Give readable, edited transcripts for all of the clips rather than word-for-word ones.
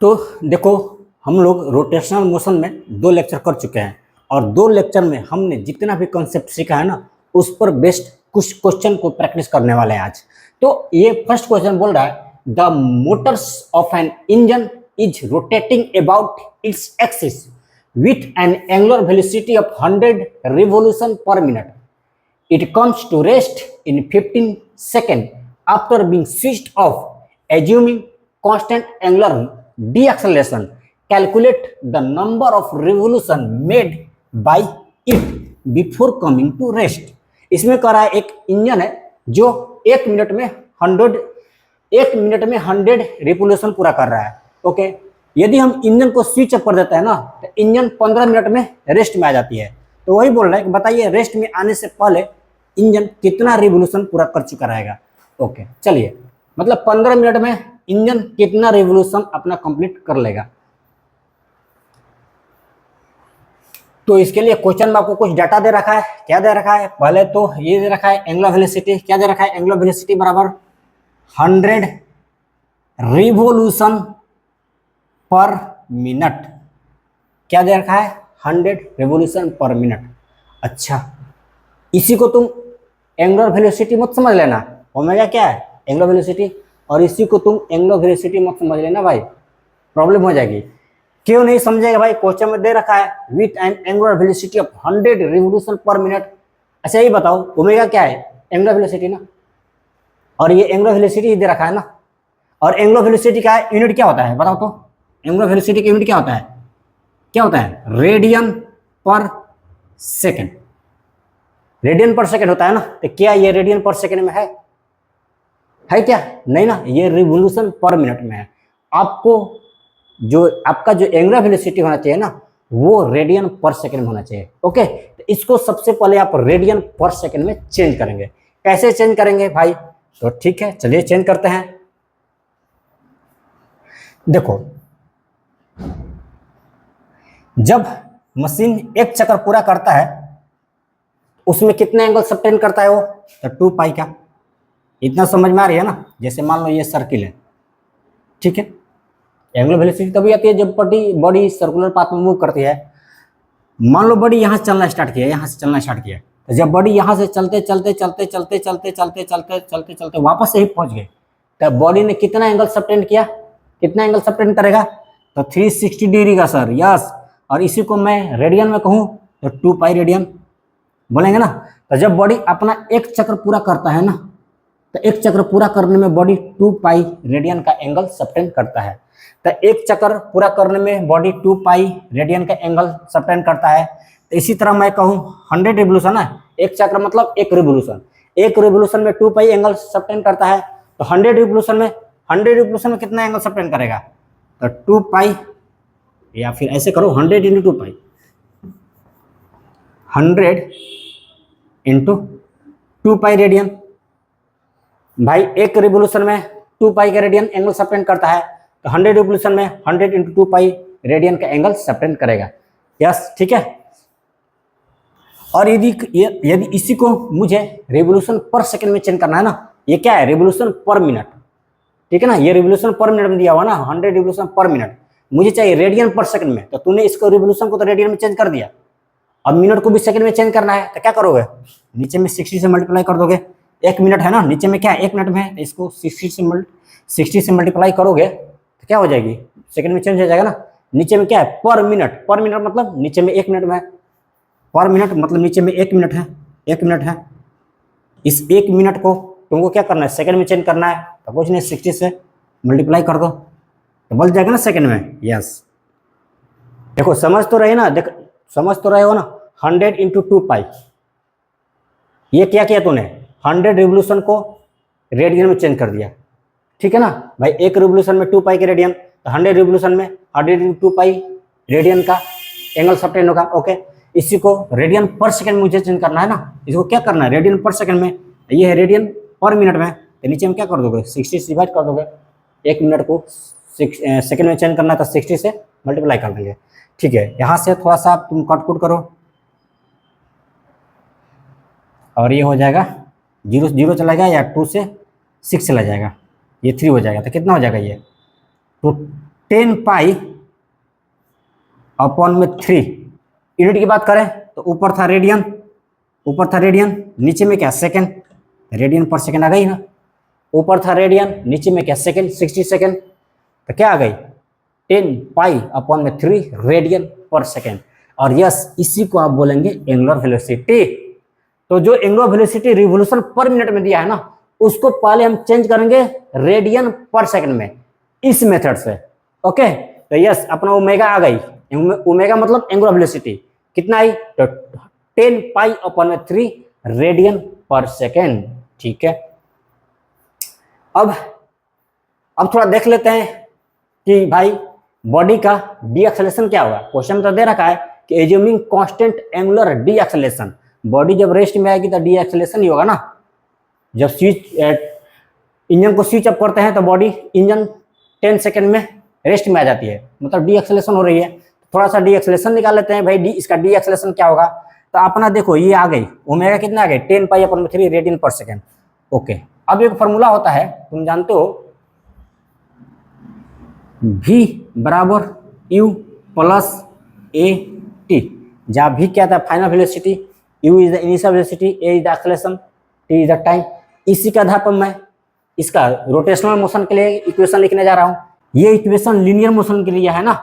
तो देखो, हम लोग रोटेशनल मोशन में 2 लेक्चर कर चुके हैं और 2 लेक्चर में हमने जितना भी कॉन्सेप्ट सीखा है ना, उस पर बेस्ड कुछ क्वेश्चन को प्रैक्टिस करने वाले हैं आज। तो ये फर्स्ट क्वेश्चन बोल रहा है, the motors of an engine is rotating about its axis with an angular velocity of 100 revolution per minute. It comes to rest in 15 seconds after being switched off. Assuming constant angular deceleration, calculate the number of revolution made by it before coming to rest. इसमें कह रहा है एक engine है जो 1 minute में 100 revolution पूरा कर रहा है। ओके, यदि हम इंजन को स्विच अप कर देते हैं ना, तो इंजन 15 मिनट में रेस्ट में आ जाती है। तो वही बोल रहा है कि बताइए रेस्ट में आने से पहले इंजन कितना रिवोल्यूशन पूरा कर चुका रहेगा। ओके, चलिए, मतलब 15 मिनट में इंजन कितना रिवोल्यूशन अपना कंप्लीट कर लेगा। तो इसके लिए क्वेश्चन में आपको कुछ डाटा दे रखा है। क्या दे रखा है? पहले तो ये दे रखा है एंगुलर वेलोसिटी। क्या दे रखा है? एंगुलर वेलोसिटी बराबर 100 रिवोल्यूशन पर मिनट। क्या दे रखा है? 100 रिवोल्यूशन पर मिनट। अच्छा, इसी को तुम एंगुलर वेलोसिटी मत समझ लेना। ओमेगा क्या है? Angular velocity. और इसी को तुम एंगुलर वेलोसिटी मत समझ लेना भाई, प्रॉब्लम हो जाएगी। क्यों नहीं समझेगा भाई? क्वेश्चन में दे रखा है with an angular velocity of 100 revolution per minute. अच्छा, ये बताओ ओमेगा क्या है? एंगुलर वेलोसिटी ना, और ये एंगुलर वेलोसिटी दे रखा है ना। और एंगुलर वेलोसिटी का यूनिट क्या होता है? बताओ तो, एंगुलर वेलोसिटी का यूनिट क्या होता है? क्या होता है? Radian per second. Radian per second होता है ना। तो क्या ये रेडियन पर सेकेंड में है क्या? नहीं ना, ये रिवोल्यूशन पर मिनट में है। आपको जो आपका जो एंगुलर वेलोसिटी होना चाहिए ना, वो रेडियन पर सेकेंड में होना चाहिए। ओके, तो इसको सबसे पहले आप रेडियन पर सेकेंड में चेंज करेंगे। कैसे चेंज करेंगे भाई? तो ठीक है, चलिए चेंज करते हैं। देखो, जब मशीन एक चक्कर पूरा करता है, उसमें कितने एंगल सबटेंड करता है वो? तो 2 पाई का। इतना समझ में आ रही है ना? जैसे मान लो ये सर्किल है, ठीक है। एंगुलर वेलोसिटी तभी आती है जब बॉडी सर्कुलर पाथ में मूव करती है। मान लो बॉडी यहाँ से चलना स्टार्ट किया, यहाँ से चलना स्टार्ट किया, तो जब बॉडी यहाँ से चलते चलते चलते चलते चलते चलते चलते चलते चलते वापस यही पहुंच गए, तो बॉडी ने कितना एंगल सबटेंड किया? कितना एंगल सबटेंड करेगा? तो 360 डिग्री का सर, यस। और इसी को मैं रेडियन में कहूँ तो 2 पाई रेडियन बोलेंगे ना। तो जब बॉडी अपना एक चक्र पूरा करता है ना, तो एक चक्र पूरा करने में बॉडी 2 पाई रेडियन का एंगल सबटेंड करता है। तो एक चक्र पूरा करने में बॉडी 2 पाई रेडियन का एंगल सबटेंड करता है। तो इसी तरह मैं कहूँ 100 रिवोल्यूशन है, एक चक्र मतलब एक रिवोल्यूशन। एक रिवोल्यूशन में 2 पाई एंगल सबटेंड करता है। तो 100 रिवोल्यूशन में कितना एंगल सबटेंड करेगा? तो 2 पाई, या फिर ऐसे करो 100 इंटू 2 पाई, 100 इंटू 2 पाई रेडियन। भाई एक रिवोल्यूशन में 2 पाई का रेडियन एंगल सबटेंड करता है, तो 100 रिवोल्यूशन में 100 इंटू 2 पाई रेडियन का एंगल सबटेंड करेगा। यस, ठीक है। और यदि इसी को मुझे रिवोल्यूशन पर सेकंड में चेंज करना है ना, ये क्या है? रिवोल्यूशन पर मिनट, ठीक है ना। ये रिवोल्यूशन पर मिनट में दिया हुआ ना, 100 रिवोल्यूशन पर मिनट। मुझे चाहिए रेडियन पर सेकंड में, तो तूने इसको रिवोल्यूशन को तो रेडियन में चेंज कर दिया। अब मिनट को भी सेकंड में चेंज करना है, तो क्या करोगे? नीचे में 60 से मल्टीप्लाई कर दोगे। 1 मिनट है ना, नीचे में क्या है? 1 मिनट में है, इसको 60 से मल्टीप्लाई करोगे तो क्या हो जाएगी? सेकंड में चेंज हो जाएगा ना। नीचे में क्या है? पर मिनट। पर मिनट मतलब नीचे में 1 मिनट में है, पर मिनट मतलब नीचे में 1 मिनट है। 1 मिनट है, इस 1 मिनट को तुमको क्या करना है? सेकंड में चेंज करना है। तो कुछ नहीं, 60 से मल्टीप्लाई कर दो तो बच जाएगा ना सेकंड में। यस, देखो समझ तो रहे ना, देख समझ तो रहे हो ना। 100 इंटू 2 पाई, ये क्या किया तूने? 100 रिवोल्यूशन को रेडियन में चेंज कर दिया, ठीक है ना भाई। एक रिवोल्यूशन में 2 पाई के रेडियन, तो 100 रिवोल्यूशन में 100 इंटू 2 पाई रेडियन का एंगल सबटेंड होगा। ओके, इसी को रेडियन पर सेकंड मुझे चेंज करना है ना। इसको क्या करना है? रेडियन पर सेकंड में, ये है रेडियन पर मिनट में, तो नीचे में क्या कर दोगे? 60 से डिवाइड कर दोगे। 1 मिनट को सेकंड में चेंज करना है तो 60 से मल्टीप्लाई कर देंगे, ठीक है। यहाँ से थोड़ा सा तुम कट करो और ये हो जाएगा 0 0 चला जाएगा, या 2 से 6 चला जाएगा, ये 3 हो जाएगा। तो कितना हो जाएगा? ये 10 पाई अपॉन में 3। यूनिट की बात करें तो ऊपर था रेडियन, नीचे में क्या सेकंड, रेडियन पर सेकंड आ गई ना। ऊपर था रेडियन, नीचे में क्या सेकंड, 60 सेकंड, तो क्या आ गई 10 पाई अपॉन में 3 रेडियन पर सेकंड। और यस, इसी को आप बोलेंगे एंगुलर वेलोसिटी। तो जो angular velocity revolution per minute में दिया है ना, उसको पहले हम चेंज करेंगे रेडियन पर सेकंड में, इस मेथड से। ओके, तो यस, अपना ओमेगा आ गई। ओमेगा मतलब एंगुलर वेलोसिटी कितना आई, तो 10 पाई अपॉन में 3 रेडियन पर सेकेंड। ठीक है, अब थोड़ा देख लेते हैं कि भाई बॉडी का डी एक्सेलरेशन क्या होगा। क्वेश्चन तो दे रखा है कि assuming constant angular D acceleration, body जब रेस्ट में आएगी तो डी एक्सेलरेशन ही होगा ना। जब इंजन को स्विच अप करते हैं तो बॉडी इंजन 10 सेकंड में रेस्ट में आ जाती है, मतलब डी एक्सेलरेशन हो रही है। थोड़ा सा डी एक्सेलरेशन निकाल लेते हैं भाई, इसका डी एक्सेलरेशन क्या होगा। तो अपना देखो ये आ गई ओमेगा कितना आ गई 10 पाई अपॉन में 3 रेडियन पर सेकेंड। ओके, अब एक फॉर्मूला होता है, तुम जानते हो, v बराबर u प्लस ए टी, जहाँ v क्या था final velocity, u is the initial velocity, a is the acceleration, t is the time. इसी के आधार पर मैं इसका रोटेशनल मोशन के लिए इक्वेशन लिखने जा रहा हूँ। ये इक्वेशन लीनियर मोशन के लिए है ना,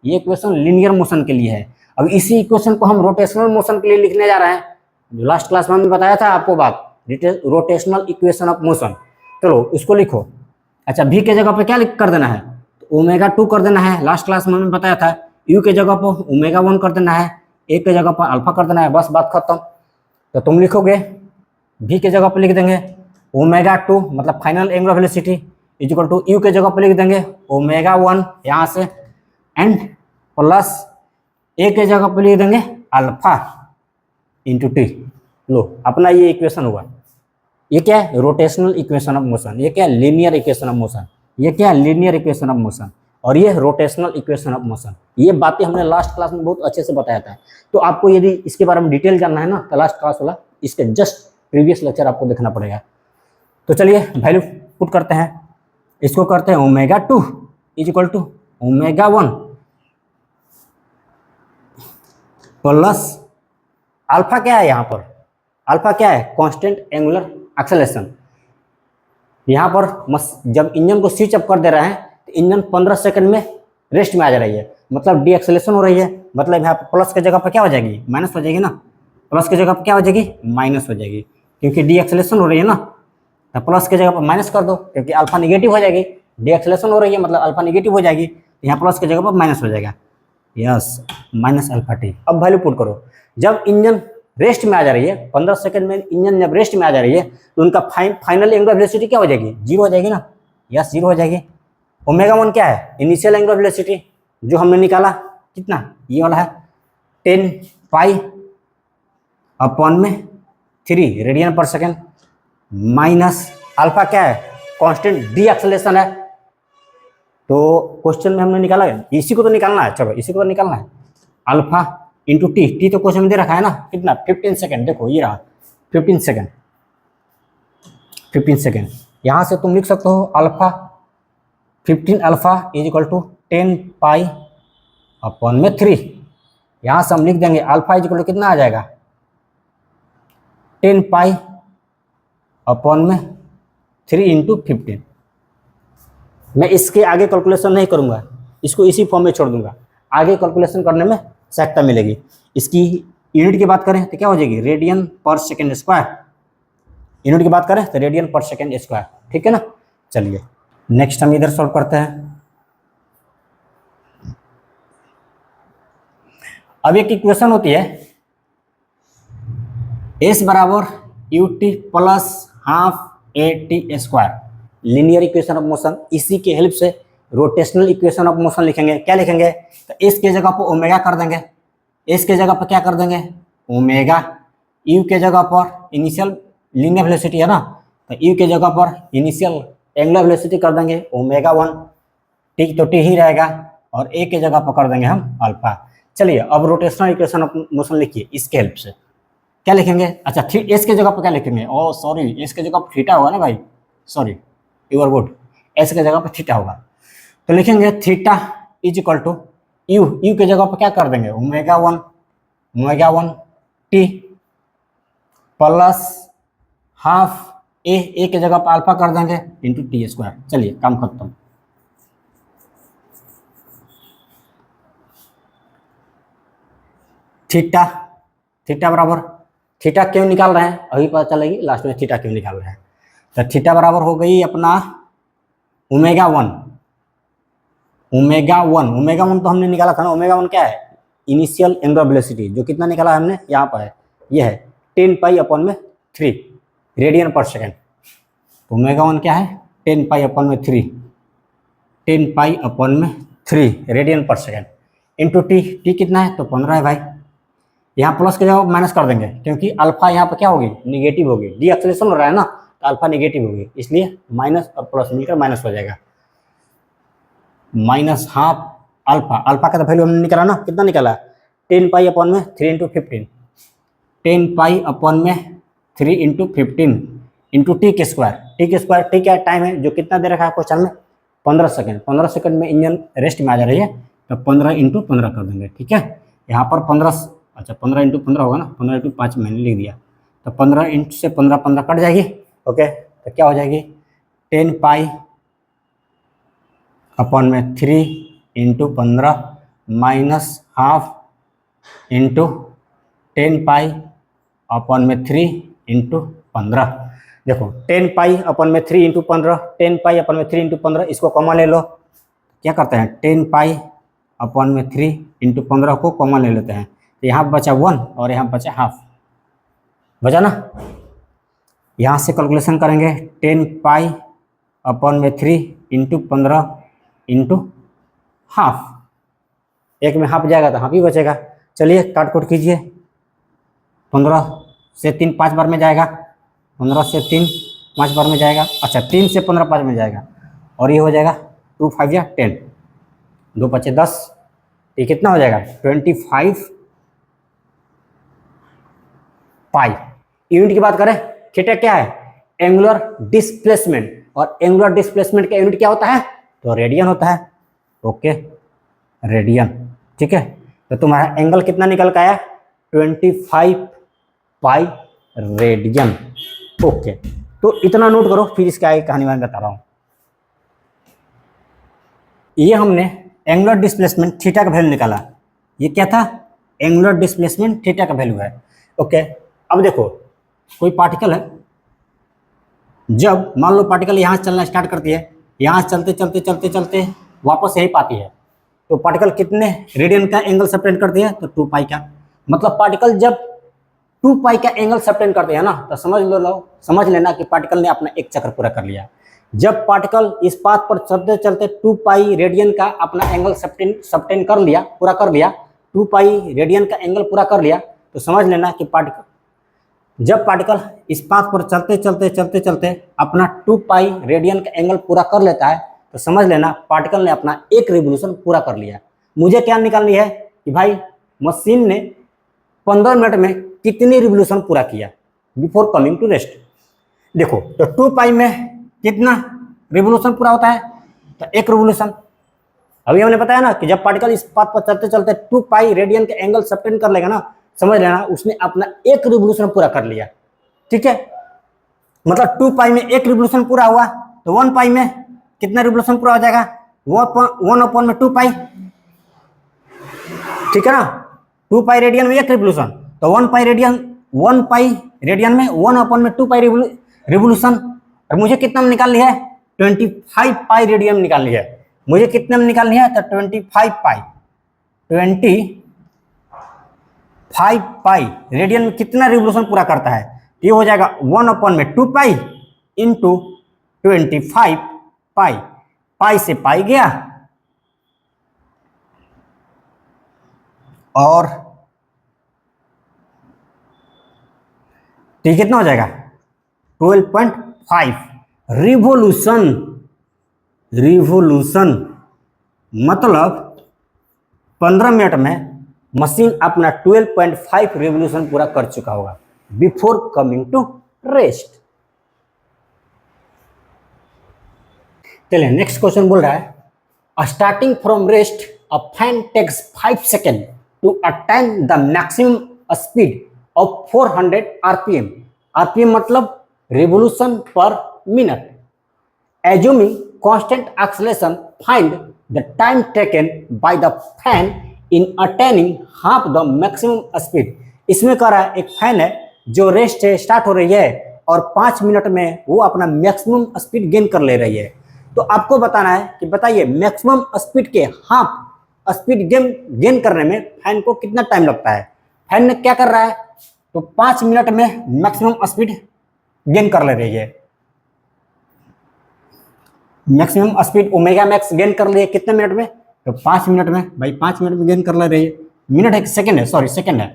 ये इक्वेशन लीनियर मोशन के लिए है। अब इसी इक्वेशन को हम रोटेशनल मोशन के लिए लिखने जा रहे हैं। जो लास्ट क्लास में हमने बताया था आपको बात, रोटेशनल इक्वेशन ऑफ मोशन। चलो उसको लिखो। अच्छा, v के जगह पे क्या लिख कर देना है, तो ओमेगा 2 कर देना है। लास्ट क्लास में हमने बताया था u के जगह पर ओमेगा 1 कर देना है, a के जगह पर अल्फा कर देना है, बस बात खत्म। तो तुम लिखोगे v के जगह पर लिख देंगे ओमेगा 2 मतलब final angular velocity is equal to u के जगह पर लिख देंगे ओमेगा 1 यहाँ से, एंड प्लस a के जगह पर लिख देंगे अल्फा इंटू टी। लो, अपना ये इक्वेशन हुआ। ये क्या है, रोटेशनल इक्वेशन ऑफ मोशन। ये क्या है, लीनियर इक्वेशन ऑफ मोशन। ये क्या है, लीनियर इक्वेशन ऑफ मोशन। और ये रोटेशनल इक्वेशन ऑफ मोशन। ये बातें हमने लास्ट क्लास में बहुत अच्छे से बताया था। तो आपको यदि इसके बारे में डिटेल जानना है ना, तो लास्ट क्लास वाला इसके जस्ट प्रीवियस लेक्चर आपको देखना पड़ेगा। तो चलिए वैल्यू पुट करते हैं। इसको करते हैं omega 2 is equal to omega 1 plus alpha क्या है यहाँ पर, अल्फा क्या है, कांस्टेंट एंगुलर एक्सेलरेशन। यहाँ पर जब इंजन को स्विच अप कर दे रहे हैं तो इंजन 15 सेकंड में रेस्ट में आ जा रही है, मतलब डी एक्सेलरेशन हो रही है। मतलब यहाँ पर प्लस के जगह पर क्या हो जाएगी, माइनस हो जाएगी ना। प्लस के जगह पर क्या हो जाएगी, माइनस हो जाएगी, क्योंकि डी एक्सेलरेशन हो रही है ना। तो प्लस के जगह पर माइनस कर दो, क्योंकि अल्फा निगेटिव हो जाएगी। डी एक्सेलरेशन हो रही है मतलब अल्फा निगेटिव हो जाएगी, यहाँ प्लस के जगह पर माइनस हो जाएगा। Yes, minus alpha T. अब वैल्यू पुट करो। जब इंजन रेस्ट में आ जा रही है, 15 सेकंड में इंजन जब रेस्ट में आ जा रही है, तो उनका फाइनल एंगुलर वेलोसिटी क्या हो जाएगी, 0 हो जाएगी ना। यस, 0 हो जाएगी। ओमेगा 1 क्या है, इनिशियल एंगुलर वेलोसिटी, जो हमने निकाला कितना, ये वाला है 10 पाई अपॉन में 3 radian per second, minus alpha क्या है, कांस्टेंट डी एक्सेलरेशन है। तो क्वेश्चन में हमने निकाला है, इसी को तो निकालना है। चलो इसी को तो निकालना है, अल्फा इंटू टी। टी तो क्वेश्चन में दे रखा है ना, कितना 15 सेकंड। देखो ये रहा 15 सेकंड, 15 सेकंड। यहाँ से तुम लिख सकते हो alpha 15 alpha is equal to 10 pi upon में 3। यहाँ से हम लिख देंगे अल्फा इज इक्वल टू कितना आ जाएगा, 10 पाई अपॉन में 3 इंटू 15। मैं इसके आगे कैलकुलेशन नहीं करूँगा, इसको इसी फॉर्म में छोड़ दूंगा। आगे कैलकुलेशन करने में सहायता मिलेगी। इसकी यूनिट की बात करें तो क्या हो जाएगी, radian per second square. Unit की बात करें तो रेडियन पर सेकेंड स्क्वायर। ठीक है ना। चलिए नेक्स्ट हम इधर सॉल्व करते हैं। अब एक इक्वेशन होती है एस बराबर U T plus half A T square, linear equation of motion. इसी के हेल्प से रोटेशनल इक्वेशन ऑफ मोशन लिखेंगे। क्या लिखेंगे, तो एस के जगह पर ओमेगा कर देंगे, एस के जगह पर क्या कर देंगे ओमेगा, यू के जगह पर इनिशियल लीनियर वेलोसिटी है ना, तो यू के जगह पर इनिशियल एंगुलर वेलोसिटी कर देंगे ओमेगा 1, टी तो टी ही रहेगा, और ए के जगह पर कर देंगे हम अल्फा। चलिए अब रोटेशनल इक्वेशन ऑफ मोशन लिखिए इसके हेल्प से। क्या लिखेंगे, अच्छा एस के जगह पर क्या लिखेंगे, ओ सॉरी एस के जगह पर थीटा होगा ना भाई, sorry you are good, S के जगह पर थीटा होगा। तो लिखेंगे theta is equal to u, u की जगह पर क्या कर देंगे omega 1 t plus half a की जगह पर अल्फा कर देंगे इंटू टी स्क्वायर। चलिए काम खत्म। थीटा, थीटा बराबर, थीटा क्यों निकाल रहे हैं अभी पता चलेगी लास्ट में थीटा क्यों निकाल रहे हैं। तो थीटा बराबर हो गई अपना ओमेगा 1 तो हमने निकाला था ना। ओमेगा 1 क्या है, इनिशियल एंगुलर वेलोसिटी, जो कितना निकाला है हमने यहाँ पर है, ये है 10π/3 रेडियन पर सेकेंड। ओमेगा 1 क्या है 10π/3 radian per second into T कितना है तो 15 है भाई। यहाँ प्लस के जगह माइनस कर देंगे क्योंकि अल्फा यहाँ पर क्या होगी निगेटिव होगी, डी एक्सेलरेशन हो रहा है ना तो अल्फा निगेटिव होगी, इसलिए माइनस और प्लस मिलकर माइनस हो जाएगा। माइनस हाफ अल्फा, अल्फा का तो वैल्यू हमने निकाला ना, कितना निकाला 10π/3 इंटू 15, 10π/3 इंटू 15 इंटू टी के स्क्वायर। टी क्या टाइम है जो कितना दे रखा है क्वेश्चन में 15 सेकंड। 15 सेकंड में इंजन रेस्ट में आ जा रही है तो 15 इंटू 15 कर देंगे। ठीक है, यहाँ पर 15, अच्छा 15 इंटू 15 होगा ना, 15 इंटू 5 मैंने लिख दिया तो 15 इंटू से 15 कट जाएगी। ओके, तो क्या हो जाएगी 10π/3 into 15 minus half into 10π/3 into 15। देखो 10π/3 इंटू 15, 10π/3 इंटू 15 इसको कॉमन ले लो, क्या करते हैं 10π/3 इंटू 15 को कॉमन ले लेते हैं तो यहाँ बचा 1 और यहाँ बचा हाफ, बचा ना। यहाँ से कैलकुलेशन करेंगे 10π/3 इंटू 15 इंटू हाफ, एक में हाफ जाएगा तो हाफ ही बचेगा। चलिए काट कुट कीजिए, 15 से 3 5 बार में जाएगा, 15 से 3 5 बार में जाएगा, अच्छा 3 से 15 5 में जाएगा और ये हो जाएगा 2 5 या 10, 2 5 10, ये कितना हो जाएगा 25 पाई। यूनिट की बात करें थीटा क्या है एंगुलर डिस्प्लेसमेंट, और एंगुलर डिस्प्लेसमेंट का यूनिट क्या होता है तो रेडियन होता है। ओके रेडियन, ठीक है। तो तुम्हारा एंगल कितना निकल के आया 25 पाई रेडियन। ओके, तो इतना नोट करो, फिर इसके आगे कहानी मैं बता रहा हूं। ये हमने एंगुलर डिस्प्लेसमेंट थीटा का वैल्यू निकाला, ये क्या था एंगुलर डिस्प्लेसमेंट थीटा का वैल्यू है। ओके, अब देखो कोई पार्टिकल है, जब मान लो पार्टिकल यहाँ से चलना स्टार्ट करती है, यहाँ से चलते चलते चलते चलते वापस यही पाती है, तो पार्टिकल कितने रेडियन का एंगल सबटेंड करती है तो 2 पाई का। मतलब पार्टिकल जब 2 पाई का एंगल सबटेंड करते हैं ना तो समझ लेना कि पार्टिकल ने अपना एक चक्र पूरा कर लिया। जब पार्टिकल इस पाथ पर चलते चलते 2 पाई रेडियन का अपना एंगल सबटेंड कर लिया, पूरा कर लिया, 2 पाई रेडियन का एंगल पूरा कर लिया, तो समझ लेना कि जब पार्टिकल इस पाथ पर चलते चलते चलते चलते अपना 2 पाई रेडियन का एंगल पूरा कर लेता है, तो समझ लेना पार्टिकल ने अपना एक रिवोल्यूशन पूरा कर लिया। मुझे क्या निकालनी है कि भाई मशीन ने 15 मिनट में कितनी रिवोल्यूशन पूरा किया बिफोर कमिंग टू रेस्ट। देखो तो 2 पाई में कितना रिवोल्यूशन पूरा होता है तो एक रिवोल्यूशन। अभी हमने बताया ना कि जब पार्टिकल इस पाथ पर चलते चलते 2 पाई रेडियन का एंगल सबटेंड कर लेगा ना, समझ लेना उसने अपना एक रिवोल्यूशन पूरा कर लिया। ठीक है, मतलब 2 पाई में एक रिवोल्यूशन पूरा हुआ तो 1 पाई में कितना रिवोल्यूशन पूरा हो जाएगा 1/2 पाई। ठीक है ना, 2 पाई रेडियन में एक रिवोल्यूशन तो 1 पाई रेडियन में 1/2 पाई रिवोल्यूशन। और मुझे कितना में निकालनी है 25 पाई रेडियन में निकालनी है। मुझे कितने में निकालनी है तो 25 पाई रेडियन में कितना रिवोल्यूशन पूरा करता है, ये हो जाएगा 1/2 पाई इंटू 25 पाई। पाई से पाई गया और ठीक कितना हो जाएगा 12.5 रिवोल्यूशन। मतलब 15 मिनट में मशीन अपना 12.5 रिवोल्यूशन पूरा कर चुका होगा बिफोर कमिंग टू रेस्ट। चलिए नेक्स्ट क्वेश्चन बोल रहा है Starting from rest, a fan takes 5 seconds to attain the maximum speed of 400 rpm. rpm मतलब revolution per minute. Assuming constant acceleration, find the time taken by the fan in attaining half the maximum speed. इसमें कह रहा है एक fan है जो rest से start हो रही है और 5 मिनट में वो अपना मैक्सिमम स्पीड गेन कर ले रही है। तो आपको बताना है कि बताइए मैक्सिमम स्पीड के हाफ स्पीड गेन करने में फैन को कितना टाइम लगता है। फैन ने क्या कर रहा है, तो 5 मिनट में मैक्सिमम स्पीड गेन कर ले रही है। Maximum speed omega max gain कर रही है कितने मिनट में, तो 5 मिनट में। भाई 5 मिनट में गेन कर ले रही है, मिनट है सेकंड है, सॉरी सेकंड है।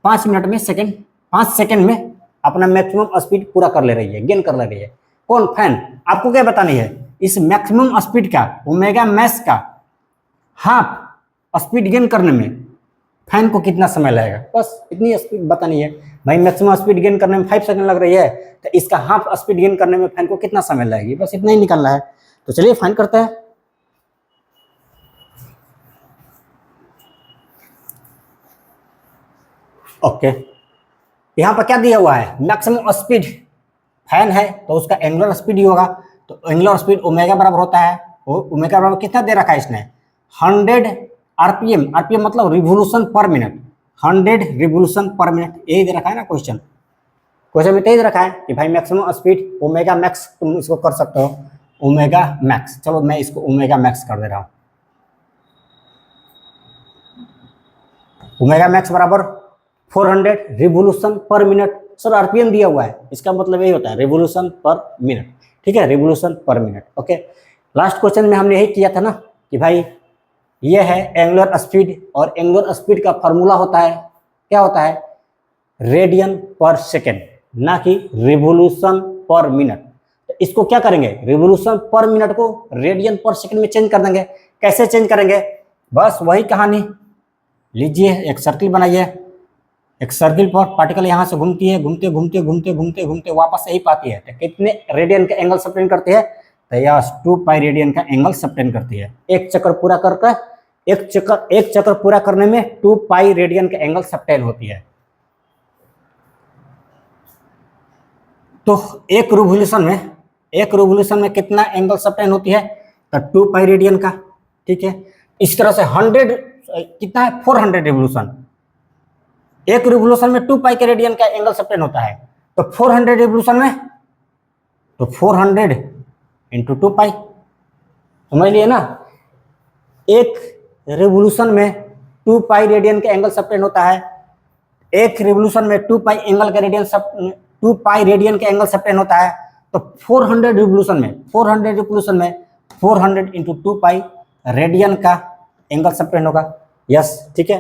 5 मिनट में सेकंड, 5 सेकंड में अपना मैक्सिमम स्पीड पूरा कर ले रही है, गेन कर ले रही है। कौन, फैन। आपको क्या बतानी है, इस मैक्सिमम स्पीड का ओमेगा मैक्स का हाफ स्पीड गेन करने में फैन को कितना समय लगेगा, बस इतनी स्पीड बतानी है। भाई मैक्सिमम स्पीड गेन करने में 5 सेकंड लग रही है, तो इसका हाफ स्पीड गेन करने में फैन को कितना समय लगेगी, बस इतना ही निकालना है। तो चलिए फाइंड करते हैं। ओके, यहाँ पर क्या दिया हुआ है, मैक्सिमम स्पीड। फैन है तो उसका एंगुलर स्पीड ही होगा, तो एंगुलर स्पीड ओमेगा बराबर होता है, ओमेगा बराबर कितना दे रखा है इसने, 100 आरपीएम। आरपीएम मतलब revolution per minute, 100 revolution per minute, यही दे रखा है ना क्वेश्चन में यही दे रखा है कि भाई मैक्सिमम स्पीड ओमेगा मैक्स, तुम इसको कर सकते हो ओमेगा मैक्स। चलो मैं इसको ओमेगा मैक्स कर दे रहा हूँ। ओमेगा मैक्स बराबर 400 revolution per minute. Sir RPM दिया हुआ है, इसका मतलब यही होता है रिवोल्यूशन पर मिनट, ठीक है, revolution per minute. Okay, last question में हमने यही किया था ना कि भाई ये है एंगुलर स्पीड, और एंगुलर स्पीड का फॉर्मूला होता है, क्या होता है, रेडियन पर सेकेंड, ना कि रिवोल्यूशन पर मिनट। तो इसको क्या करेंगे, रिवोल्यूशन पर मिनट को रेडियन पर सेकेंड में चेंज कर देंगे। कैसे चेंज करेंगे, बस वही कहानी लीजिए, एक सर्किल बनाइए, एक सर्किल पर पार्टिकल यहाँ से घूमती है, घूमते घूमते घूमते घूमते घूमते वापस यही पाती है, तो कितने रेडियन का एंगल सबटेंड करती है, तो यस 2 पाई रेडियन का एंगल सबटेंड करती है। एक चक्कर पूरा करके, एक चक्कर पूरा करने में 2 पाई रेडियन का एंगल सबटेंड होती है। तो एक रिवोल्यूशन में कितना एंगल सबटेंड होती है, तो 2 पाई रेडियन का, ठीक है। इस तरह से 100 कितना है, 400 रिवोल्यूशन, एक रिवोल्यूशन में 2 पाई के रेडियन का एंगल सबटेंड होता है, तो 400 रिवोल्यूशन में, तो 400 इंटू 2 पाई, समझ लिए ना। एक रिवोल्यूशन में 2 पाई रेडियन का एंगल सबटेंड होता है, एक रिवोल्यूशन में 2 पाई एंगल का रेडियन 2 पाई रेडियन का एंगल सबटेंड होता है, तो 400 रिवोल्यूशन में 400 इंटू 2 पाई रेडियन का एंगल सबटेंड होगा। यस, ठीक है।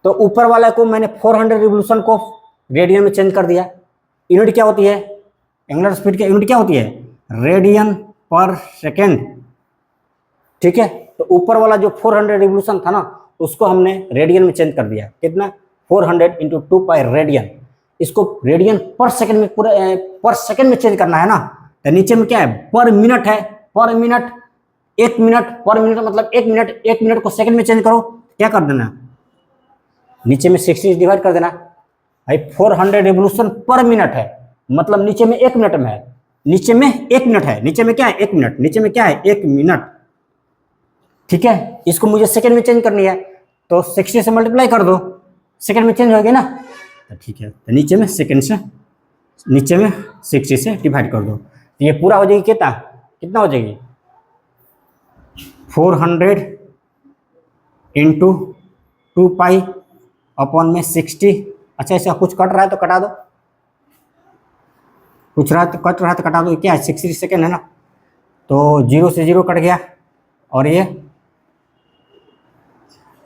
तो ऊपर वाला को मैंने 400 रिवोल्यूशन को रेडियन में चेंज कर दिया। यूनिट क्या होती है, एंगुलर स्पीड की यूनिट क्या होती है, रेडियन पर सेकेंड, ठीक है। तो ऊपर वाला जो 400 रिवोल्यूशन था ना, उसको हमने रेडियन में चेंज कर दिया। कितना, 400 इंटू 2 पाई रेडियन। इसको रेडियन पर सेकेंड में, पूरा पर सेकेंड में चेंज करना है ना, तो नीचे में क्या है, पर मिनट है, पर मिनट, 1 मिनट, पर मिनट मतलब 1 मिनट, 1 मिनट को सेकेंड में चेंज करो, क्या कर देना, नीचे में 60 डिवाइड कर देना। भाई 400 रिवोल्यूशन पर मिनट है, मतलब नीचे में 1 मिनट में है, नीचे में 1 मिनट है, नीचे में क्या है 1 मिनट, नीचे में क्या है 1 मिनट, ठीक है। इसको मुझे सेकंड में चेंज करनी है, तो 60 से मल्टीप्लाई कर दो, सेकंड में चेंज हो गया ना, तो ठीक है। तो नीचे में सेकंड से, नीचे में 60 से डिवाइड कर दो, तो ये पूरा हो जाएगी कितना हो जाएगी, 400 इंटू 2 पाई अपॉन में 60। अच्छा, ऐसा कुछ कट रहा है तो कटा दो, कुछ रहा तो कट रहा है तो कटा दो। क्या है, 60 सेकेंड है ना, तो 0 से 0 कट गया, और ये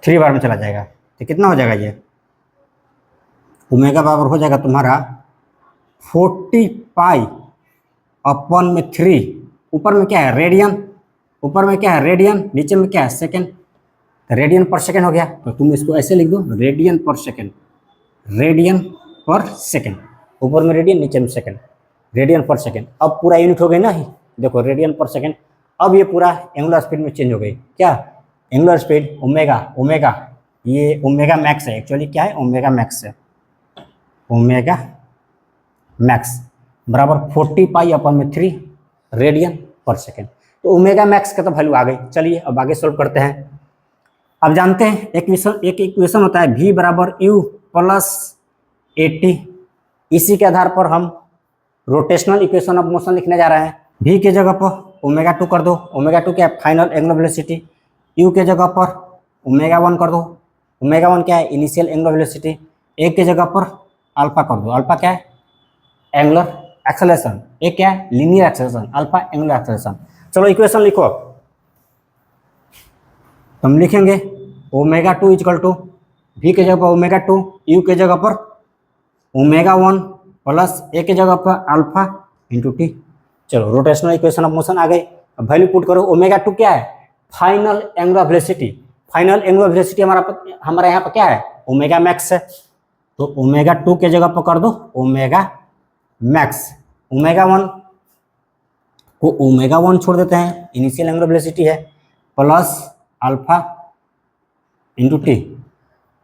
3 बार में चला जाएगा, तो कितना हो जाएगा, ये ओमेगा बराबर हो जाएगा तुम्हारा 40 पाई अपॉन में 3। ऊपर में क्या है, रेडियन, ऊपर में क्या है, रेडियन, नीचे में क्या है, सेकेंड, रेडियन पर सेकेंड हो गया। तो तुम इसको ऐसे लिख दो, radian per second, radian per second, ऊपर में रेडियन, नीचे में सेकेंड, रेडियन पर सेकेंड। अब पूरा यूनिट हो गई ना, देखो रेडियन पर सेकेंड, अब ये पूरा एंगुलर स्पीड में चेंज हो गई। क्या? एंगुलर स्पीड ओमेगा, ओमेगा ये ओमेगा मैक्स है, एक्चुअली क्या है? ओमेगा मैक्स है। ओमेगा मैक्स बराबर 40 पाई अपन में 3 रेडियन पर सेकेंड। तो ओमेगा मैक्स का तो वैल्यू आ गई। चलिए अब आगे सोल्व करते हैं। अब जानते हैं एक इक्वेशन होता है v बराबर u प्लस 80। इसी के आधार पर हम रोटेशनल इक्वेशन ऑफ मोशन लिखने जा रहे हैं। v के जगह पर ओमेगा 2 कर दो। ओमेगा 2 क्या है? Final angular velocity. u के जगह पर ओमेगा 1 कर दो। ओमेगा 1 क्या है? Initial angular velocity. a के जगह पर अल्फा कर दो। अल्फा क्या है? Angular acceleration. ए क्या है? Linear acceleration. Alpha angular acceleration. चलो इक्वेशन लिखो। हम लिखेंगे ओमेगा 2 इक्वल टू वी के जगह पर ओमेगा 2, यू के जगह पर ओमेगा 1 प्लस ए के जगह पर अल्फा इंटू टी। चलो रोटेशनल इक्वेशन ऑफ मोशन आ गई। अब वैल्यू पुट करो। ओमेगा 2 क्या है? Final angular velocity. Final angular velocity हमारा यहाँ पर क्या है? ओमेगा मैक्स है। तो ओमेगा 2 के जगह पर कर दो ओमेगा मैक्स। ओमेगा 1 को ओमेगा 1 छोड़ देते हैं, इनिशियल एंगुलर वेलोसिटी है, प्लस अल्फा इंटू टी।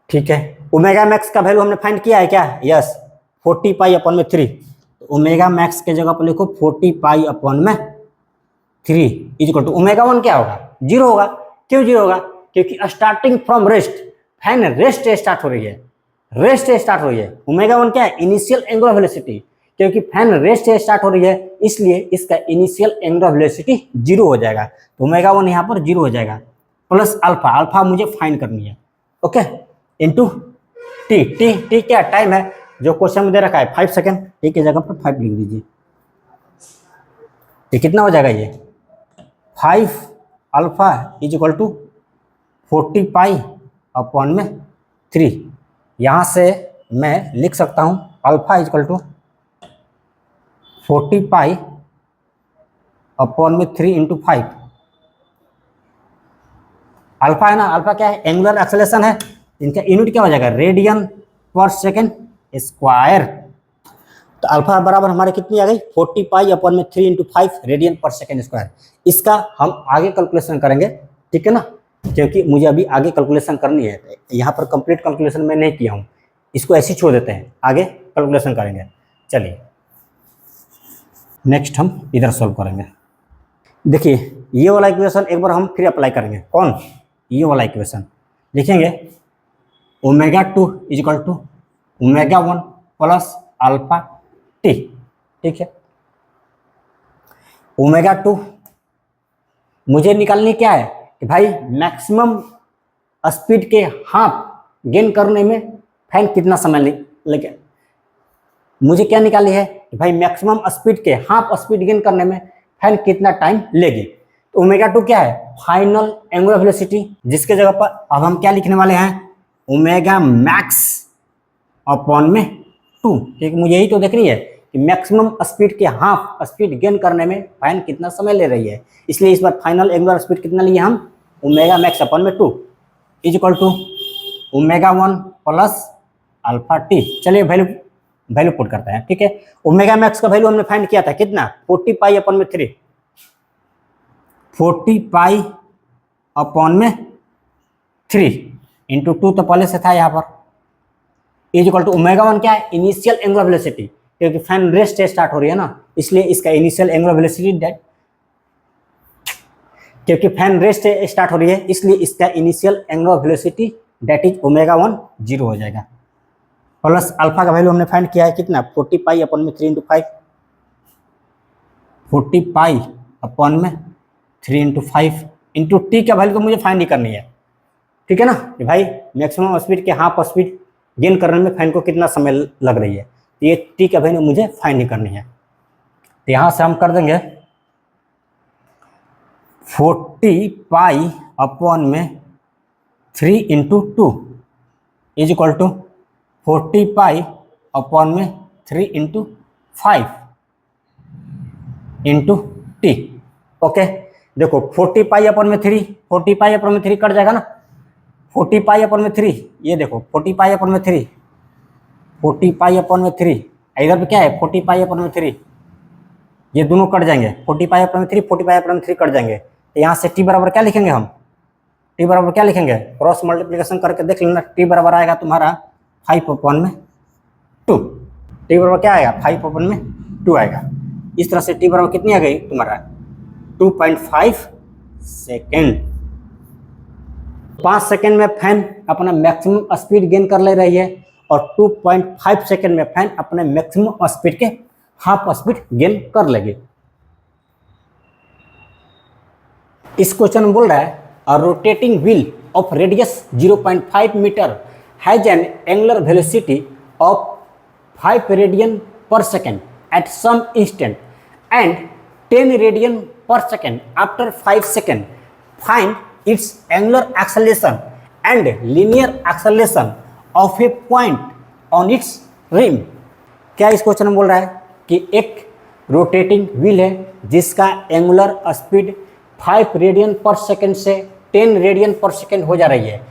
ठीक है। ओमेगा मैक्स का वैल्यू हमने फाइंड किया है क्या? यस, 40 पाई अपन में 3। तो ओमेगा मैक्स के जगह पर लिखो 40 पाई अपन में 3 इक्वल टू ओमेगा 1 क्या होगा? 0 होगा। क्यों 0 होगा? क्योंकि starting from rest, fan rest start हो रही है, रेस्ट स्टार्ट हो रही है। ओमेगा 1 क्या है? Initial angular velocity. क्योंकि फैन रेस्ट स्टार्ट हो रही है इसलिए इसका इनिशियल एंगुलर वेलोसिटी 0 हो जाएगा। तो ओमेगा 1 यहाँ पर 0 हो जाएगा, प्लस अल्फा। अल्फा मुझे फाइंड करनी है, okay, into T. T T क्या टाइम है जो क्वेश्चन में दे रखा है? 5 सेकेंड। टी की जगह पर 5 लिख दीजिए। ये कितना हो जाएगा? ये 5 alpha is equal to 40 pi upon में 3। यहाँ से मैं लिख सकता हूँ alpha is equal to 40 pi upon में 3 इंटू 5। अल्फा है ना, अल्फा क्या है? एंगुलर एक्सेलरेशन है। इनका यूनिट क्या हो जाएगा? Radian per second square. तो अल्फा बराबर हमारे कितनी आ गई? 40 पाई अपॉन में 3 into 5 radian per second square. इसका हम आगे कैलकुलेशन करेंगे, ठीक है ना, क्योंकि मुझे अभी आगे कैलकुलेशन करनी है। यहाँ पर कंप्लीट कैलकुलेशन मैं नहीं किया हूँ, इसको ऐसे ही छोड़ देते हैं, आगे कैलकुलेशन करेंगे। चलिए नेक्स्ट हम इधर सॉल्व करेंगे। देखिए ये वाला इक्वेशन एक बार हम फिर अप्लाई करेंगे। कौन? ये वाला इक्वेशन लिखेंगे omega 2 is equal to omega 1 plus alpha t. ठीक है। ओमेगा 2 मुझे निकालनी क्या है कि भाई मैक्सिमम स्पीड के हाफ गेन करने में फैन कितना समय लगे। मुझे क्या निकालनी है कि भाई मैक्सिमम स्पीड के हाफ स्पीड गेन करने में फैन कितना टाइम लेगी। तो ओमेगा 2 क्या है? फाइनल एंगुलर वेलोसिटी, जिसके जगह पर अब हम क्या लिखने वाले हैं? ओमेगा मैक्स अपॉन में 2। ठीक, मुझे यही तो देख रही है कि मैक्सिमम स्पीड के हाफ स्पीड गेन करने में फैन कितना समय ले रही है, इसलिए इस बार फाइनल एंगुलर स्पीड कितना लिए हम? ओमेगा मैक्स अपॉन में 2 is equal to omega 1 plus alpha t. चलिए वैल्यू पुट करते हैं। ठीक है। ओमेगा मैक्स का वैल्यू हमने फाइंड किया था कितना? 40 पाई अपॉन में 3। 40 पाई अपॉन में 3 इंटू 2 तो पहले से था यहाँ पर, इज इक्वल टू ओमेगा 1 क्या है? इनिशियल एंगुलर वेलोसिटी, क्योंकि फैन रेस्ट स्टार्ट हो रही है ना, इसलिए इसका इनिशियल एंगुलर वेलोसिटी डेट, क्योंकि फैन रेस्ट स्टार्ट हो रही है इसलिए इसका initial angular velocity that is omega 1 0 हो जाएगा। प्लस अल्फा का वैल्यू हमने फाइंड किया है कितना? 40 पाई अपॉन में 3 इंटू 5। 40 पाई अपॉन में 3 इंटू 5 इंटू टी का वैल्यू तो मुझे फाइंड ही करनी है, ठीक है ना, कि भाई मैक्सिमम स्पीड के हाफ स्पीड गेन करने में फैन को कितना समय लग रही है। तो ये टी का वैल्यू मुझे फाइंड ही करनी है। तो यहाँ से हम कर देंगे 40 पाई अपॉन में 3 into 2 is equal to 40 pi upon में 3 इंटू 5 इंटू टी। ओके, देखो 40 पाई अपॉन में 3, 40 पाई अपॉन में 3 कट जाएगा ना, 40 पाई अपॉन में 3, ये देखो 40 पाई अपॉन में 3, 40 पाई अपॉन में 3, इधर पे क्या है? 40 पाई अपॉन में 3, ये दोनों कट जाएंगे, 45 अपॉन 3, 45 अपॉन 3 कट जाएंगे। तो यहाँ से t बराबर क्या लिखेंगे हम, t बराबर क्या लिखेंगे, क्रॉस मल्टीप्लिकेशन करके देख लेना, t बराबर आएगा तुम्हारा 5 अपॉन में 2, t बराबर क्या आएगा 5 अपॉन में 2 आएगा। इस तरह से t बराबर कितनी आ गई तुम्हारा 2.5 सेकेंड। 5 सेकेंड में फैन अपना मैक्सिमम स्पीड गेन कर ले रही है और 2.5 सेकेंड में फैन अपने मैक्सिमम स्पीड के हाफ स्पीड गेन कर लेगी। इस क्वेश्चन में बोल रहा है a rotating wheel of radius 0.5 metre has an angular velocity of 5 radian per second at some instant and 10 radian per second after 5 second. Find its angular acceleration and linear acceleration of a point on its rim। क्या इस question में बोल रहा है कि एक rotating wheel है जिसका angular speed 5 radian per second से 10 रेडियन पर सेकेंड हो जा रही है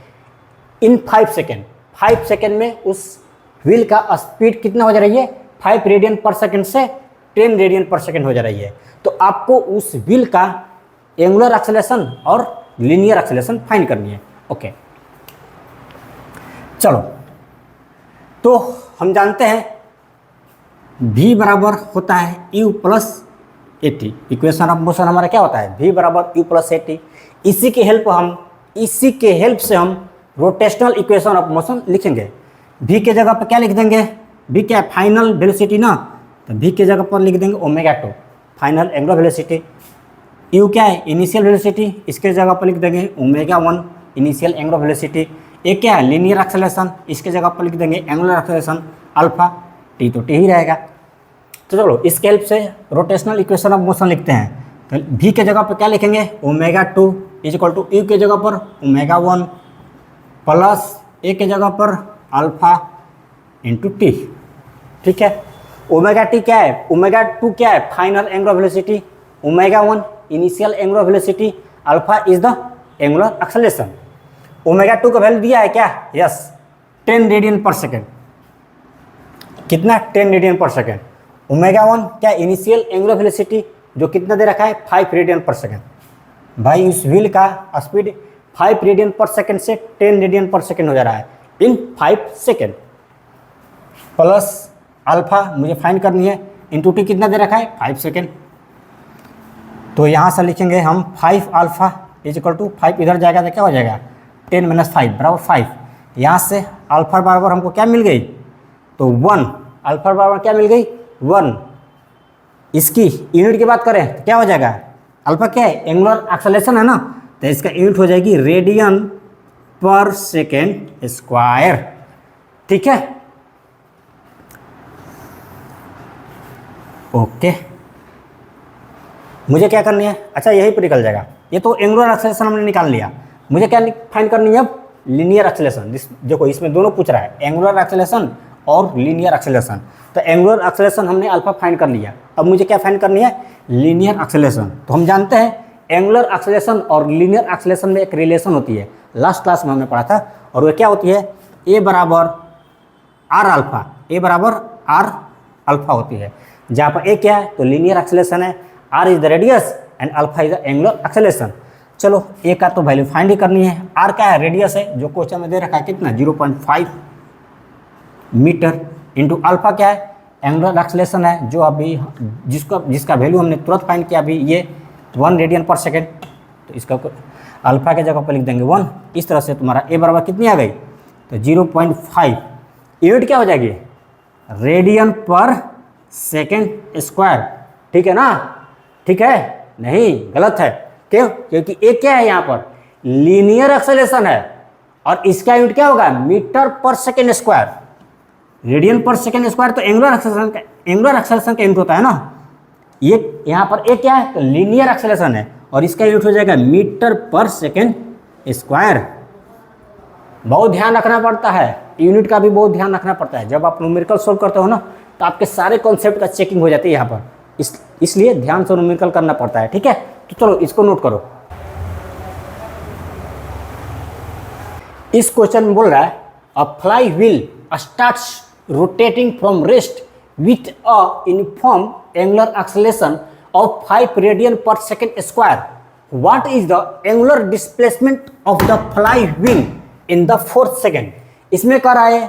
इन 5 सेकेंड। 5 सेकेंड में उस व्हील का स्पीड कितना हो जा रही है 5 रेडियन पर सेकेंड से 10 रेडियन पर सेकेंड हो जा रही है। तो आपको उस व्हील का एंगुलर एक्सेलरेशन और लीनियर एक्सेलरेशन फाइंड करनी है। ओके चलो, तो हम जानते हैं v बराबर होता है u plus A T. Equation of motion हमारा क्या होता है v बराबर u प्लस ए टी। इसी के हेल्प से हम रोटेशनल इक्वेशन ऑफ मोशन लिखेंगे। v के जगह पर क्या लिख देंगे, v क्या है फाइनल वेलोसिटी ना, तो v के जगह पर लिख देंगे omega 2 final angular velocity. u क्या है इनिशियल वेलोसिटी, इसके जगह पर लिख देंगे ओमेगा 1 इनिशियल एंगुलर वेलोसिटी। एक क्या है लीनियर एक्सेलरेशन, इसके जगह पर लिख देंगे एंगुलर एक्सेलरेशन अल्फा, t तो t ही रहेगा। तो चलो इसके हेल्प से रोटेशनल इक्वेशन ऑफ मोशन लिखते हैं। तो v के जगह पर क्या लिखेंगे omega 2 is equal to u के जगह पर ओमेगा 1 प्लस a के जगह पर अल्फा इंटू टी। ठीक है, ओमेगा टी क्या है, ओमेगा 2 क्या है final angular velocity, omega 1 initial angular velocity, alpha is the angular acceleration. Omega 2 का वैल्यू दिया है क्या, यस 10 रेडियन पर सेकेंड। कितना 10 रेडियन पर सेकेंड। ओमेगा 1 क्या इनिशियल एंगुलर वेलोसिटी जो कितना दे रखा है 5 रेडियन पर सेकेंड। भाई इस व्हील का स्पीड 5 रेडियन पर सेकेंड से 10 रेडियन पर सेकेंड हो जा रहा है इन 5 सेकेंड, प्लस अल्फा मुझे फाइंड करनी है इंटू टी कितना दे रखा है 5 सेकेंड। तो यहाँ से लिखेंगे हम 5 अल्फा इज इक्वल टू 5 इधर जाएगा तो क्या हो जाएगा 10 - 5 बराबर 5। यहाँ से अल्फा बराबर हमको क्या मिल गई, तो 1। अल्फा बराबर क्या मिल गई 1। इसकी यूनिट की बात करें तो क्या हो जाएगा, अल्फा क्या है एंगुलर एक्सेलरेशन है ना, तो इसका यूनिट हो जाएगी रेडियन पर सेकेंड स्क्वायर। ठीक है, ओके मुझे क्या करनी है, अच्छा यही पर निकल जाएगा। ये तो एंगुलर एक्सेलरेशन हमने निकाल लिया, मुझे क्या फाइंड करनी है अब लीनियर एक्सेलरेशन। देखो इसमें दोनों पूछ रहा है एंगुलर एक्सेलरेशन और लीनियर एक्सेलरेशन। तो एंगुलर एक्सेलरेशन हमने अल्फा फाइंड कर लिया, अब मुझे क्या फाइंड करनी है लीनियर एक्सेलरेशन। तो हम जानते हैं एंगुलर एक्सेलरेशन और लीनियर एक्सेलरेशन में एक रिलेशन होती है, लास्ट क्लास में हमने पढ़ा था, और वो क्या होती है ए बराबर आर अल्फा, ए बराबर आर अल्फा होती है, जहाँ पर ए क्या है तो लीनियर एक्सेलरेशन है, r is the radius and alpha is the angular acceleration. चलो ए का तो वैल्यू फाइंड ही करनी है। आर क्या है रेडियस है जो क्वेश्चन में दे रखा है कितना 0.5 मीटर, इंटू अल्फा क्या है एंगुलर एक्सेलरेशन है जो अभी जिसका वैल्यू हमने तुरंत फाइंड किया अभी, ये 1 रेडियन पर सेकेंड। तो इसका अल्फा के जगह पर लिख देंगे 1। इस तरह से तुम्हारा ए बराबर कितनी आ गई तो 0.5। यूनिट क्या हो जाएगी रेडियन पर सेकेंड स्क्वायर। ठीक है ना, ठीक है नहीं गलत है, क्यों, क्योंकि ए क्या है यहाँ पर लीनियर एक्सेलरेशन है और इसका यूनिट क्या होगा मीटर पर second square. Radian per second square तो एंगुलर एक्सेलरेशन का यूनिट होता है ना, ये यहाँ पर ए क्या है तो लीनियर एक्सेलरेशन है और इसका यूनिट हो जाएगा मीटर पर सेकेंड स्क्वायर। बहुत ध्यान रखना पड़ता है, यूनिट का भी बहुत ध्यान रखना पड़ता है। जब आप न्यूमेरिकल सोल्व करते हो ना तो आपके सारे कॉन्सेप्ट का चेकिंग हो जाती है यहाँ पर, इसलिए ध्यान से न्यूमेरिकल करना पड़ता है। ठीक है, तो चलो इसको नोट करो। इस क्वेश्चन में बोल रहा है a fly wheel starts rotating from rest with a uniform angular acceleration of 5 radian per second square, what is the angular displacement of the fly wheel in the 4th second. इसमें कह रहा है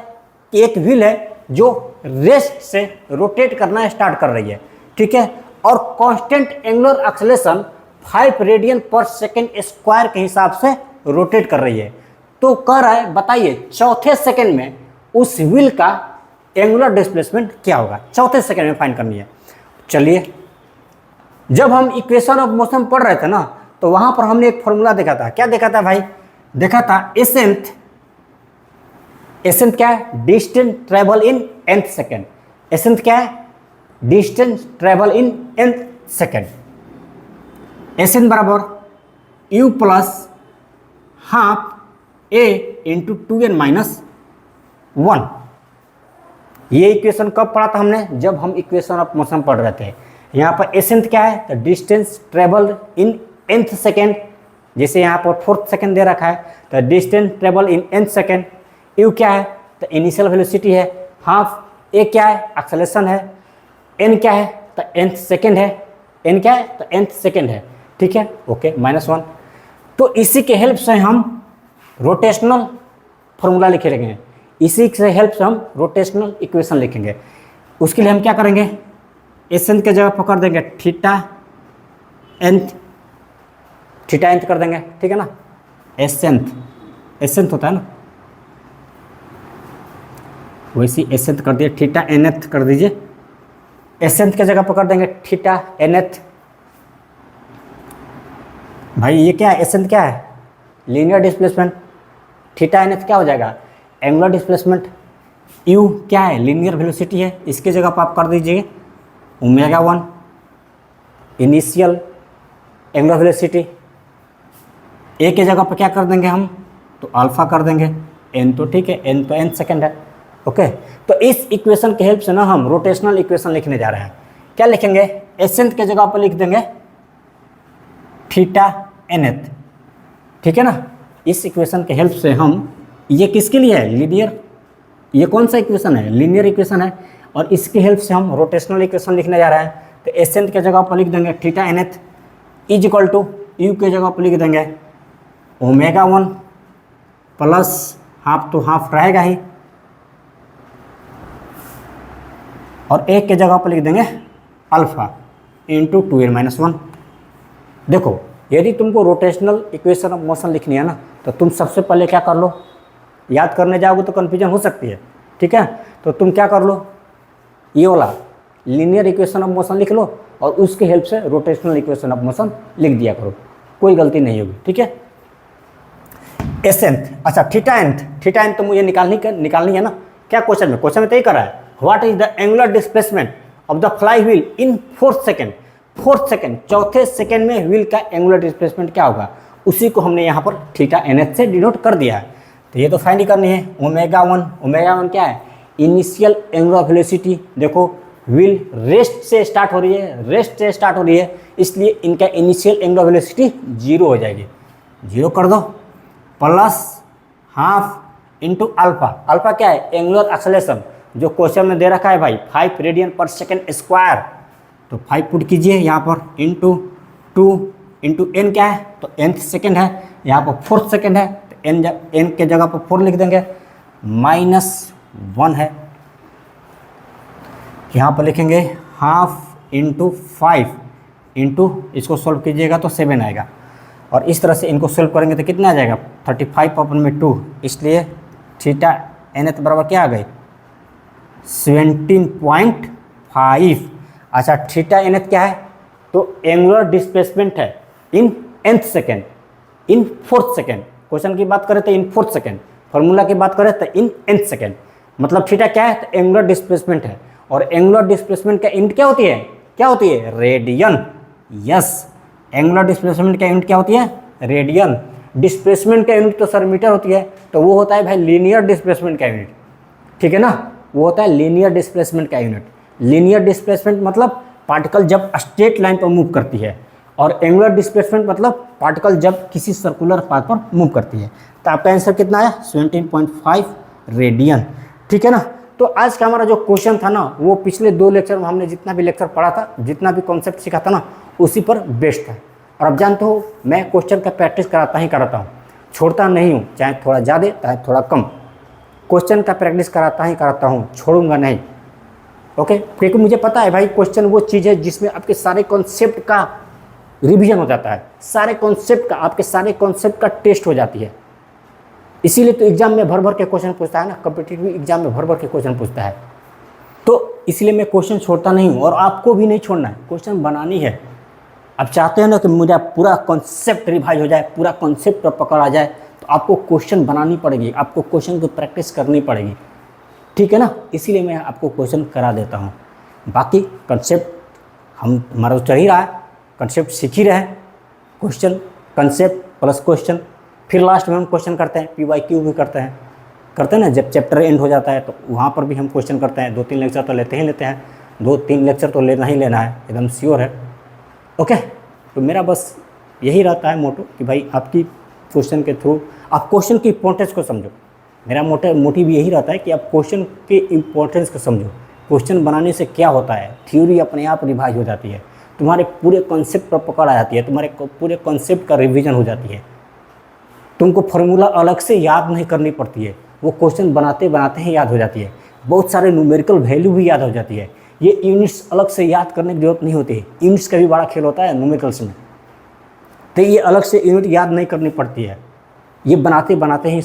कि एक व्हील है जो rest से rotate करना स्टार्ट कर रही है, ठीक है, और constant angular acceleration 5 radian per second square के हिसाब से रोटेट कर रही है। तो कह रहा है बताइए चौथे सेकेंड में उस व्हील का एंगुलर डिस्प्लेसमेंट क्या होगा, चौथे सेकेंड में फाइंड करनी है। चलिए, जब हम इक्वेशन ऑफ मोशन पढ़ रहे थे ना, तो वहां पर हमने एक फॉर्मूला देखा था। क्या देखा था भाई? देखा था एसेंथ क्या है? Distance travel in nth second. S nth क्या है? Distance travel in nth second. S nth बराबर u plus half a into 2n minus 1। ये इक्वेशन कब पढ़ा था हमने? जब हम इक्वेशन ऑफ मोशन पढ़ रहे थे। यहाँ पर एसेंथ क्या है? तो distance travel in nth second, जैसे यहाँ पर 4th सेकेंड दे रखा है, तो distance travel in nth second. You क्या है? तो इनिशियल वेलोसिटी है। हाफ ए क्या है? एक्सेलरेशन है। एन क्या है? तो nth सेकेंड है। एन क्या है? तो nth सेकेंड है, ठीक है, ओके, -1। तो इसी के हेल्प से हम रोटेशनल फॉर्मूला लिखे रहेंगे, इसी से हेल्प से हम रोटेशनल इक्वेशन लिखेंगे। उसके लिए हम क्या करेंगे? एसेंथ के जगह पकड़ देंगे थीटा nth कर देंगे, ठीक है ना। एसेंथ होता है ना, वैसे एसेंथ कर दिए, थीटा nth कर दीजिए। एसेंथ के जगह पकड़ देंगे थीटा nth। भाई ये क्या है? एसेंथ क्या है? Linear displacement. थीटा nth क्या हो जाएगा? Angular displacement. u क्या है? लीनियर वेलोसिटी है। इसके जगह पर आप कर दीजिए ω1 इनिशियल एंगुलर वेलोसिटी। ए के जगह पर क्या कर देंगे हम? तो अल्फा कर देंगे। n तो ठीक है, n तो nth सेकेंड है, ओके। तो इस इक्वेशन के हेल्प से ना हम रोटेशनल इक्वेशन लिखने जा रहे हैं। क्या लिखेंगे? एसेंथ के जगह पर लिख देंगे थीटा nth, ठीक है ना। इस इक्वेशन के हेल्प से हम, ये किसके लिए है? लीनियर। ये कौन सा इक्वेशन है? लीनियर इक्वेशन है। और इसके हेल्प से हम रोटेशनल इक्वेशन लिखने जा रहे हैं। तो एसेंथ के जगह पर लिख देंगे theta nth is equal to u के जगह पर लिख देंगे ω1 प्लस हाफ तो हाफ रहेगा ही, और एक के जगह पर लिख देंगे अल्फा इंटू 2n-1। देखो, यदि तुमको रोटेशनल इक्वेशन ऑफ मोशन लिखनी है ना, तो तुम सबसे पहले क्या कर लो? याद करने जाओगे तो कन्फ्यूजन हो सकती है, ठीक है। तो तुम क्या कर लो? ये वाला लीनियर इक्वेशन ऑफ मोशन लिख लो और उसके हेल्प से रोटेशनल इक्वेशन ऑफ मोशन लिख दिया करो, कोई गलती नहीं होगी, ठीक है। एसेंथ, अच्छा थीटा nth तो मुझे निकालनी है ना। क्या क्वेश्चन में तो ये कर रहा है, what is the angular displacement of the fly wheel in 4th second. 4th second, चौथे सेकेंड में व्हील का एंगुलर डिस्प्लेसमेंट क्या होगा? उसी को हमने यहाँ पर थीटा nth से डिनोट कर दिया है। तो ये तो फाइंड ही करनी है। ω1 क्या है? Initial angular velocity. देखो, व्हील रेस्ट से स्टार्ट हो रही है, इसलिए इनका इनिशियल एंगुलर वेलोसिटी 0 हो जाएगी। 0 कर दो, plus half into alpha. Alpha क्या है? एंगुलर एक्सेलरेशन, जो क्वेश्चन में दे रखा है भाई 5 रेडियन पर सेकेंड स्क्वायर। तो 5 पुट कीजिए यहाँ पर, इंटू 2 इंटू n क्या है? तो nth सेकेंड है। यहाँ पर 4th सेकेंड है, तो n के जगह पर 4 लिख देंगे, -1 है। यहाँ पर लिखेंगे हाफ इंटू 5 इंटू, इसको सोल्व कीजिएगा तो 7 आएगा, और इस तरह से इनको सोल्व करेंगे तो कितना आ जाएगा? 35/2। इसलिए थीटा nth बराबर क्या आ गई? 17.5। अच्छा, थीटा nth क्या है? तो एंगुलर डिस्प्लेसमेंट है इन nth सेकेंड, इन 4th सेकेंड। क्वेश्चन की बात करें तो इन 4th सेकेंड, फॉर्मूला की बात करें तो इन nth सेकेंड। मतलब थीटा क्या है? तो एंगुलर डिस्प्लेसमेंट है, और एंगुलर डिस्प्लेसमेंट का यूनिट क्या होती है? रेडियन। यस, एंगुलर डिस्प्लेसमेंट का यूनिट क्या होती है? रेडियन। डिस्प्लेसमेंट का यूनिट तो सर मीटर होती है, तो वो होता है भाई लीनियर डिस्प्लेसमेंट का यूनिट, ठीक है ना। वो होता है लीनियर डिस्प्लेसमेंट का यूनिट। लीनियर डिस्प्लेसमेंट मतलब पार्टिकल जब स्ट्रेट लाइन पर मूव करती है, और एंगुलर डिस्प्लेसमेंट मतलब पार्टिकल जब किसी सर्कुलर पाथ पर मूव करती है। तो आपका आंसर कितना है? 17.5 रेडियन, ठीक है ना। तो तो आज का हमारा जो क्वेश्चन था ना, वो पिछले 2 लेक्चर में हमने जितना भी लेक्चर पढ़ा था, जितना भी कॉन्सेप्ट सीखा था ना, उसी पर बेस्ड था। और अब जानते हो मैं क्वेश्चन का प्रैक्टिस कराता हूँ, छोड़ता नहीं हूँ, चाहे थोड़ा ज़्यादा चाहे थोड़ा कम, क्वेश्चन का प्रैक्टिस कराता हूँ, छोड़ूंगा नहीं। ओके, क्योंकि मुझे पता है भाई क्वेश्चन वो चीज़ है जिसमें आपके सारे कॉन्सेप्ट का रिवीजन हो जाता है, सारे कॉन्सेप्ट का, आपके सारे कॉन्सेप्ट का टेस्ट हो जाती है। इसीलिए तो एग्जाम में भर भर के क्वेश्चन पूछता है ना, कॉम्पिटिटिव एग्जाम में भर भर के क्वेश्चन पूछता है। तो इसलिए मैं क्वेश्चन छोड़ता नहीं हूँ, और आपको भी नहीं छोड़ना है, क्वेश्चन बनानी है। आप चाहते हैं ना कि मुझे पूरा कॉन्सेप्ट रिवाइज हो जाए, पूरा कॉन्सेप्ट पर पकड़ आ जाए, तो आपको क्वेश्चन बनानी पड़ेगी, आपको क्वेश्चन की प्रैक्टिस करनी पड़ेगी, ठीक है ना। इसीलिए मैं आपको क्वेश्चन करा देता हूँ। बाकी कंसेप्ट हमारा चल ही रहा है, कंसेप्ट सीख ही रहे हैं, क्वेश्चन कंसेप्ट प्लस क्वेश्चन, फिर लास्ट में हम क्वेश्चन करते हैं, PYQ भी करते हैं ना। जब चैप्टर एंड हो जाता है तो वहाँ पर भी हम क्वेश्चन करते हैं। 2-3 लेक्चर तो लेते हैं, 2-3 लेक्चर तो लेना ही लेना है, एकदम श्योर है। ओके, तो मेरा बस यही रहता है मोटो कि भाई आपकी क्वेश्चन के थ्रू आप क्वेश्चन की इंपॉर्टेंस को समझो। मेरा मोटिव यही रहता है कि आप क्वेश्चन के इंपॉर्टेंस को समझो। क्वेश्चन बनाने से क्या होता है, थ्योरी अपने आप रिवाइज हो जाती है, तुम्हारे पूरे कॉन्सेप्ट पर पकड़ आ जाती है, तुम्हारे पूरे कॉन्सेप्ट का रिवीजन हो जाती है। तुमको फार्मूला अलग से याद नहीं करनी पड़ती है, वो क्वेश्चन बनाते बनाते ही याद हो जाती है। बहुत सारे न्यूमेरिकल वैल्यू भी याद हो जाती है। ये यूनिट्स अलग से याद करने की जरूरत नहीं होती है, यूनिट्स का भी बड़ा खेल होता है न्यूमेरिकल्स में, तो ये अलग से यूनिट याद नहीं करनी पड़ती है, ये बनाते बनाते ही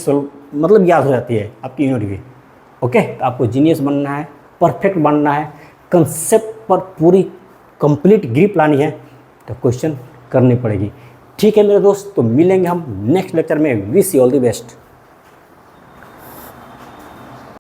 मतलब याद हो जाती है आपकी यूनिट भी। ओके, तो आपको जीनियस बनना है, परफेक्ट बनना है, कंसेप्ट पर पूरी कंप्लीट ग्रिप लानी है, तो क्वेश्चन करनी पड़ेगी। ठीक है मेरे दोस्त, तो मिलेंगे हम नेक्स्ट लेक्चर में। Wish you all the best.